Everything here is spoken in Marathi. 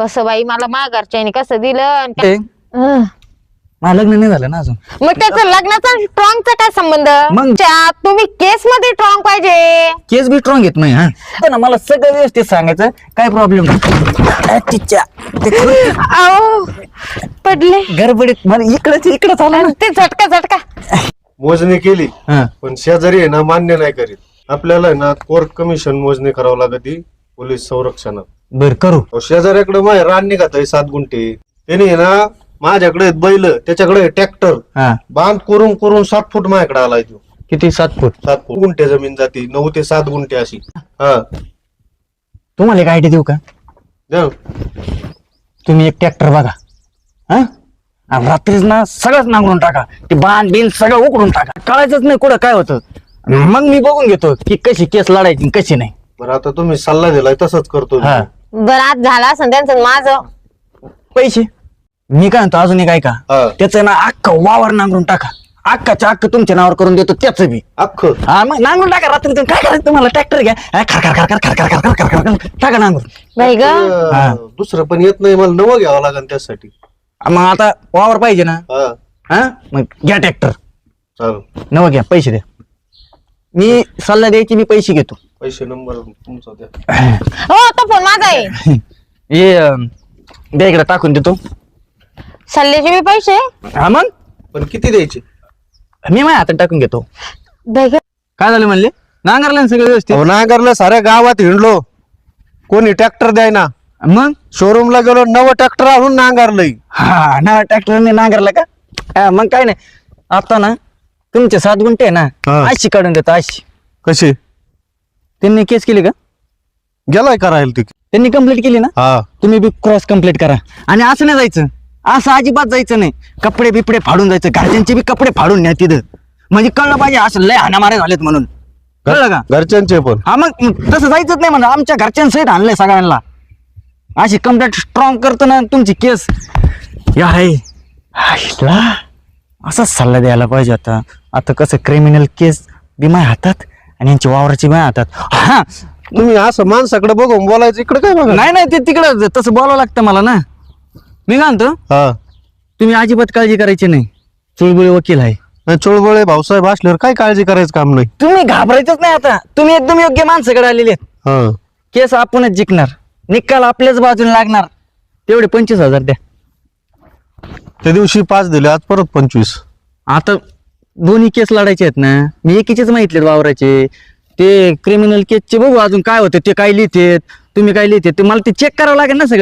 कसं बाई मला घरच्यांनी कसं दिलं आणि ए, अं. मला लग्न नाही झालं ना अजून. मग त्याचं लग्नाचा स्ट्रॉंगचा काय संबंध मग? तुम्ही केस मध्ये स्ट्रॉंग पाहिजे. केस बी स्ट्रॉंग घेत नाही. हा ना, मला सगळं व्यवस्थित सांगायचं, काय प्रॉब्लेम अहो पडले गडबडीत मला इकडे चालू ते झटका मोजणी केली ना. पण शेजारी आहे ना मान्य नाही करीत. आपल्याला आहे ना कोर्ट कमिशन मोजणी करावं लागत पोलीस संरक्षणात. बर करू. अहो, शेजाऱ्याकडे माझ्या रान निघत आहे 7 गुंठे. त्याने आहे ना माझ्याकडे आहेत बैल, त्याच्याकडे ट्रॅक्टर. हा बांध करून 7 फूट माझ्याकडे आलाय तो. किती 7 फूट? 7 फूट गुंठे जमीन जाते, 9 ते 7 गुंठे अशी. हा तुम्हाला एक आयडिया देऊ का? द्या. तुम्ही एक ट्रॅक्टर बघा. हा आणि रात्रीच ना सगळंच नांगरून टाका, ते बांध बिन सगळं उकडून टाका, कळायचंच नाही कुठं काय होतं. मग मी बघून घेतो की कशी केस लढायची कशी नाही. बरं आता तुम्ही सल्ला दिलाय तसंच करतो मी. हा बरं आज झाला असं त्यांचं माझं. पैसे मी काय म्हणतो अजून एक ऐका, हा. त्याचं ना अख्खं वावर नांगरून टाका, अख्खाच्या अख्खं तुमच्या नावावर करून देतो त्याचं बी. अख्खं हा मग नांगरून टाका रात्री. काय करायचं तुम्हाला? ट्रॅक्टर घ्या, खर टाका नांगरून. बाई ग हा. दुसरं पण येत नाही मला, नवं घ्यावं लागेल त्यासाठी. मग आता वावर पाहिजे ना. हा हा मग घ्या ट्रॅक्टर, चालेल. नवं घ्या, पैसे द्या. मी सल्ला द्यायची, मी पैसे घेतो. पैसे नंबर तुमचा द्या. हो तो फोन माझा आहे. हे द्या इकडे, टाकून देतो. सल्ल्याचे बी पैसे. हा मग पण किती द्यायचे? मी माझ्या हातात टाकून घेतो. बाई ग काय झालं म्हणले? नांगरलं ना सगळं व्यवस्थित? अहो नांगरलं, साऱ्या गावात हिंडलो, कोणी ट्रॅक्टर द्याय ना. मग शोरूमला गेलो, नवं ट्रॅक्टर आणून नांगरलंय. हा ना, ट्रॅक्टरने नांगरलं का? हा मग काय नाही. आता ना तुमचे 7 गुंठे आहे ना, हा. अशी काढून देतो अशी. कशी त्यांनी केस केली का? गेलाय करायला ती. त्यांनी कंप्लीट केली ना? हा तुम्ही बी क्रॉस कंप्लीट करा. आणि असं नाही जायचं, असं अजिबात जायचं नाही. कपडे बिपडे फाडून जायचं, घरच्यांचे बी कपडे फाडून न्या तिथं. म्हणजे कळलं पाहिजे असं लय हाणामारे झालेत म्हणून. कळलं का? घरच्यांचे पण. हा मग तसं जायचंच नाही म्हणा. आमच्या घरच्यांसहित आणलंय सगळ्यांना. अशी कंप्लीट स्ट्रॉंग करतो ना तुमची केस. या आहे असाच सल्ला द्यायला पाहिजे. आता कसं क्रिमिनल केस बी माझ्या हातात आणि यांची वावराची माझ्या हातात. हा तुम्ही असं माणसाकडे बघून बोलायचं, इकडे काय बघा. नाही ते तिकडं तसं बोलावं लागतं मला ना. मी काय म्हणतो, हा तुम्ही अजिबात काळजी करायची नाही. चुळबुळी वकील आहे. चोळबळे भाऊसाहेब असल्यावर काय काळजी करायचं काम नाही. तुम्ही घाबरायचंच नाही. आता तुम्ही एकदम योग्य माणसाकडे आलेले आहेत. हा केस आपणच जिंकणार, निकाल आपल्याच बाजूने लागणार. तेवढे 25,000 द्या. त्या दिवशी 5 दिले, आज परत 25. आता दोन्ही केस लढायचे आहेत ना. मी एकीचेच माहितले वावराचे. ते क्रिमिनल केसचे बघू अजून काय होते, ते काय लिहितेत, तुम्ही काय लिहिते, ते मला ते चेक करावं लागेल ना सगळं.